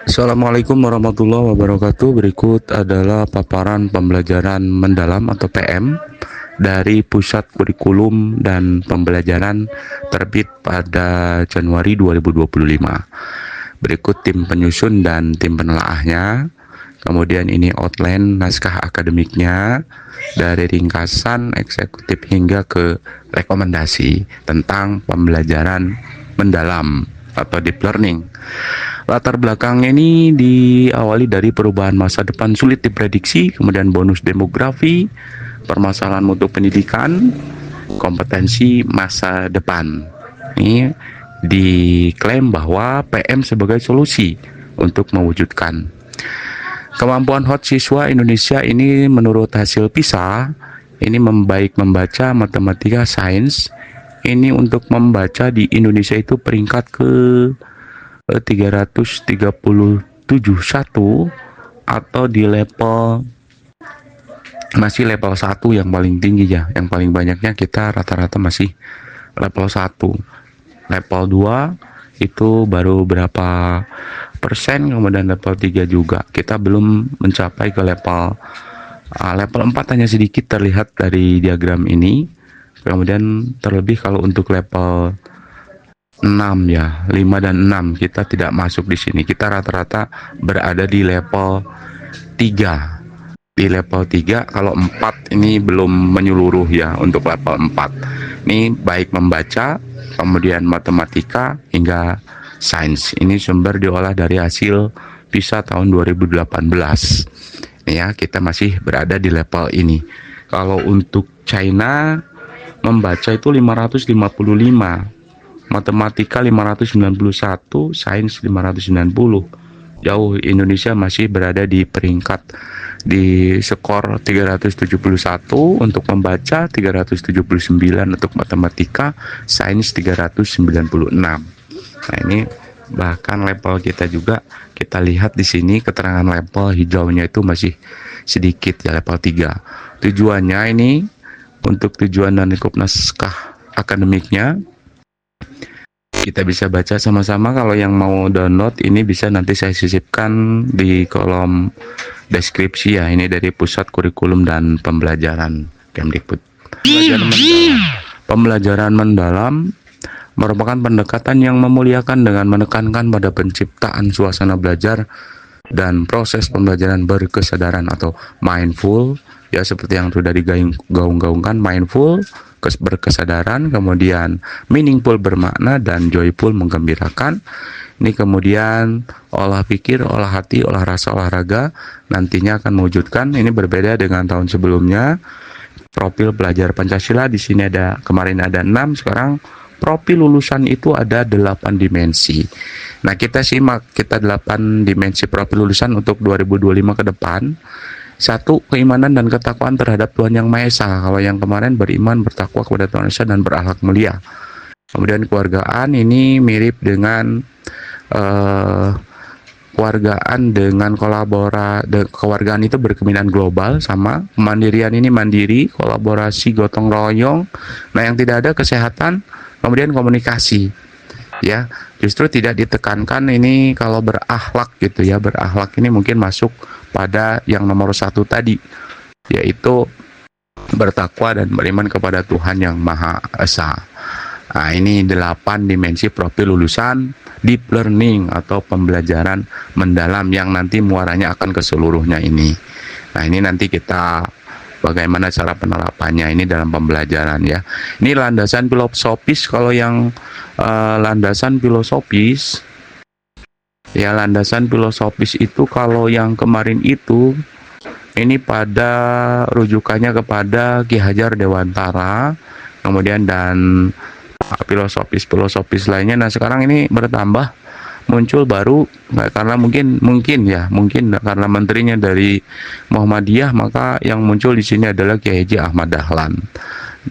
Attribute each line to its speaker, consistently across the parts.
Speaker 1: Assalamualaikum warahmatullahi wabarakatuh. Berikut adalah paparan pembelajaran mendalam atau PM dari Pusat Kurikulum dan Pembelajaran terbit pada Januari 2025. Berikut tim penyusun dan tim penelaahnya. Kemudian ini outline naskah akademiknya dari ringkasan eksekutif hingga ke rekomendasi tentang pembelajaran mendalam atau deep learning. Latar belakang ini diawali dari perubahan masa depan sulit diprediksi, kemudian bonus demografi, permasalahan mutu pendidikan, kompetensi masa depan. Ini diklaim bahwa PM sebagai solusi untuk mewujudkan. Kemampuan hot siswa Indonesia ini menurut hasil PISA, ini membaik membaca, matematika, sains. Ini untuk membaca di Indonesia itu peringkat ke 337 atau di level masih level 1 yang paling tinggi ya, yang paling banyaknya kita rata-rata masih level 1. Level 2 itu baru berapa persen, kemudian level 3 juga. Kita belum mencapai ke level 4 hanya sedikit terlihat dari diagram ini. Kemudian terlebih kalau untuk level 6 ya, 5 dan 6 kita tidak masuk di sini. Kita rata-rata berada di level 3. Di level 3, kalau 4 ini belum menyeluruh ya untuk level 4. Ini baik membaca, kemudian matematika hingga sains. Ini sumber diolah dari hasil PISA tahun 2018. Ya, kita masih berada di level ini. Kalau untuk China membaca itu 555. Matematika 591, sains 590. Jauh, Indonesia masih berada di peringkat di skor 371 untuk membaca, 379 untuk matematika, sains 396. Nah, ini bahkan level kita juga kita lihat di sini keterangan level hijaunya itu masih sedikit ya, level 3. Tujuannya ini untuk tujuan dan lingkup naskah akademiknya kita bisa baca sama-sama. Kalau yang mau download ini bisa nanti saya sisipkan di kolom deskripsi ya. Ini dari Pusat Kurikulum dan Pembelajaran Kemdikbud. Pembelajaran mendalam merupakan pendekatan yang memuliakan dengan menekankan pada penciptaan suasana belajar dan proses pembelajaran berkesadaran atau mindful ya, seperti yang sudah digaung-gaungkan. Mindful berkesadaran, kemudian meaningful bermakna, dan joyful menggembirakan. Ini kemudian olah pikir, olah hati, olah rasa, olahraga nantinya akan mewujudkan. Ini berbeda dengan tahun sebelumnya. Profil pelajar Pancasila di sini ada, kemarin ada 6, sekarang profil lulusan itu ada 8 dimensi. Nah, kita simak, kita 8 dimensi profil lulusan untuk 2025 ke depan. 1, keimanan dan ketakwaan terhadap Tuhan Yang Maha Esa. Kalau yang kemarin beriman, bertakwa kepada Tuhan Esa dan berakhlak mulia. Kemudian keluargaan ini mirip dengan keluargaan dengan keluargaan itu berkeminan global sama. Kemandirian ini mandiri, kolaborasi, gotong royong. Nah, yang tidak ada kesehatan, kemudian komunikasi. Ya, justru tidak ditekankan ini kalau berakhlak gitu ya. Berakhlak ini mungkin masuk pada yang nomor 1 tadi, yaitu bertakwa dan beriman kepada Tuhan Yang Maha Esa. Nah, ini 8 dimensi profil lulusan deep learning atau pembelajaran mendalam yang nanti muaranya akan ke seluruhnya ini. Nah, ini nanti kita bagaimana cara penerapannya ini dalam pembelajaran ya. Ini landasan filosofis. Kalau yang landasan filosofis ya, landasan filosofis itu kalau yang kemarin itu ini pada rujukannya kepada Ki Hajar Dewantara, kemudian dan filosofis lainnya. Nah, sekarang ini bertambah muncul baru karena mungkin karena menterinya dari Muhammadiyah, maka yang muncul di sini adalah Kiai Haji Ahmad Dahlan.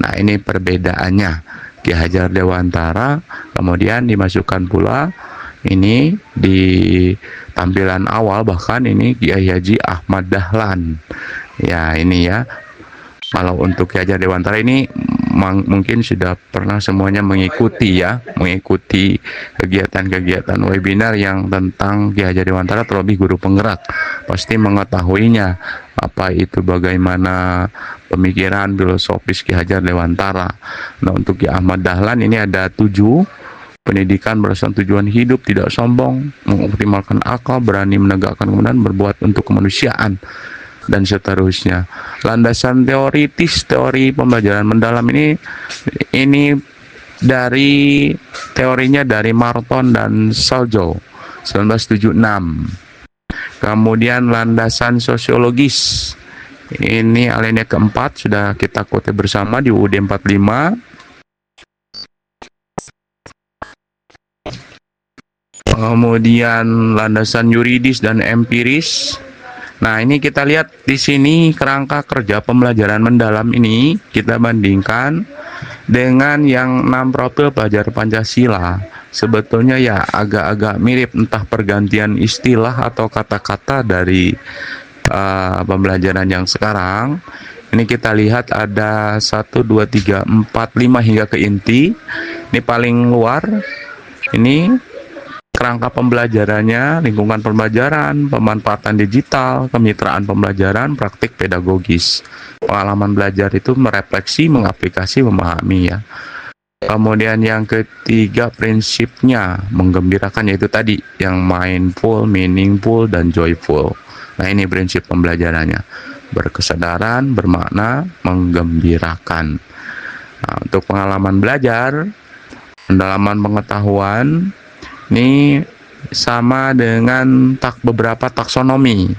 Speaker 1: Nah, ini perbedaannya. Ki Hajar Dewantara kemudian dimasukkan pula ini di tampilan awal, bahkan ini Kiai Haji Ahmad Dahlan. Ya, ini ya. Kalau untuk Ki Hajar Dewantara ini mungkin sudah pernah semuanya mengikuti ya, mengikuti kegiatan-kegiatan webinar yang tentang Ki Hajar Dewantara, terlebih guru penggerak, pasti mengetahuinya apa itu bagaimana pemikiran filosofis Ki Hajar Dewantara. Nah, untuk Ki Ahmad Dahlan ini ada 7. Pendidikan berdasarkan tujuan hidup, tidak sombong, mengoptimalkan akal, berani menegakkan kebenaran, berbuat untuk kemanusiaan, dan seterusnya. Landasan teoritis teori pembelajaran mendalam ini dari teorinya dari Marton dan Saljo 1976. Kemudian landasan sosiologis ini alinea keempat sudah kita kutip bersama di UUD 45. Kemudian landasan yuridis dan empiris. Nah, ini kita lihat di sini kerangka kerja pembelajaran mendalam ini kita bandingkan dengan yang 6 profil pelajar Pancasila. Sebetulnya ya agak-agak mirip, entah pergantian istilah atau kata-kata dari pembelajaran yang sekarang. Ini kita lihat ada 1, 2, 3, 4, 5 hingga ke inti. Ini paling luar. Ini kerangka pembelajarannya, lingkungan pembelajaran, pemanfaatan digital, kemitraan pembelajaran, praktik pedagogis. Pengalaman belajar itu merefleksi, mengaplikasi, memahami ya. Kemudian yang ketiga prinsipnya menggembirakan, yaitu tadi yang mindful, meaningful, dan joyful. Nah, ini prinsip pembelajarannya. Berkesadaran, bermakna, menggembirakan. Nah, untuk pengalaman belajar, pendalaman pengetahuan, ini sama dengan beberapa taksonomi.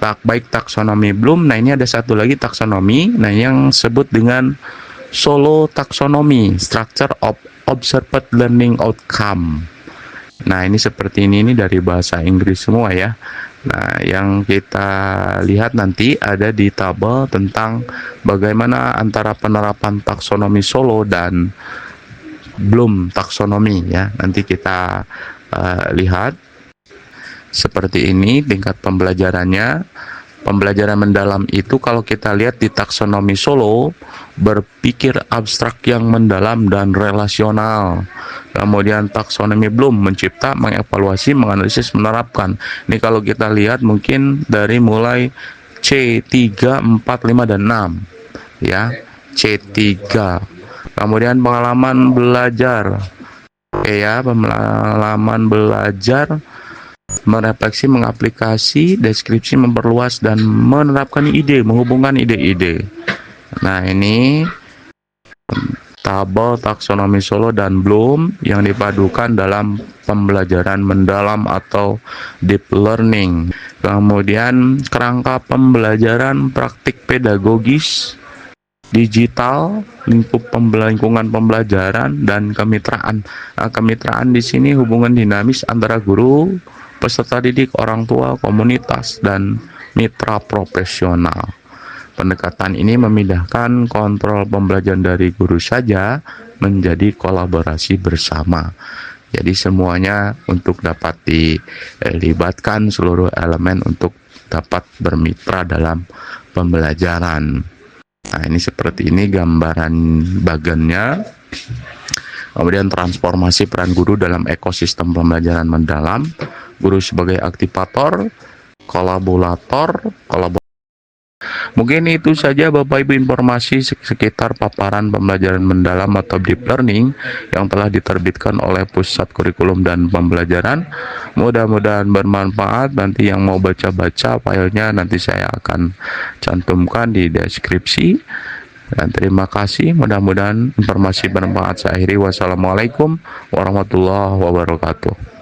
Speaker 1: Baik taksonomi Bloom. Nah, ini ada satu lagi taksonomi. Nah, yang sebut dengan solo taksonomi, structure of observed learning outcome. Nah, ini seperti ini dari bahasa Inggris semua ya. Nah, yang kita lihat nanti ada di tabel tentang bagaimana antara penerapan taksonomi Solo dan Bloom taksonomi ya. Nanti kita lihat seperti ini tingkat pembelajarannya. Pembelajaran mendalam itu kalau kita lihat di taksonomi Solo, berpikir abstrak yang mendalam dan relasional. Kemudian taksonomi Bloom, mencipta, mengevaluasi, menganalisis, menerapkan. Ini kalau kita lihat mungkin dari mulai C3, 4, 5, dan 6 ya. C3. Kemudian pengalaman belajar. Oke ya, pengalaman belajar, merefleksi, mengaplikasi, deskripsi, memperluas, dan menerapkan ide, menghubungkan ide-ide. Nah, ini tabel taksonomi Solo dan Bloom yang dipadukan dalam pembelajaran mendalam atau deep learning. Kemudian kerangka pembelajaran praktik pedagogis, digital, lingkungan pembelajaran, dan kemitraan. Nah, kemitraan di sini hubungan dinamis antara guru, peserta didik, orang tua, komunitas, dan mitra profesional. Pendekatan ini memindahkan kontrol pembelajaran dari guru saja menjadi kolaborasi bersama. Jadi semuanya untuk dapat dilibatkan seluruh elemen untuk dapat bermitra dalam pembelajaran. Nah, ini seperti ini gambaran bagannya. Kemudian transformasi peran guru dalam ekosistem pembelajaran mendalam. Guru sebagai aktivator, kolaborator. Mungkin itu saja Bapak Ibu informasi sekitar paparan pembelajaran mendalam atau deep learning yang telah diterbitkan oleh Pusat Kurikulum dan Pembelajaran. Mudah-mudahan bermanfaat. Nanti yang mau baca-baca filenya nanti saya akan cantumkan di deskripsi. Dan terima kasih, mudah-mudahan informasi bermanfaat. Saya akhiri, wassalamualaikum warahmatullahi wabarakatuh.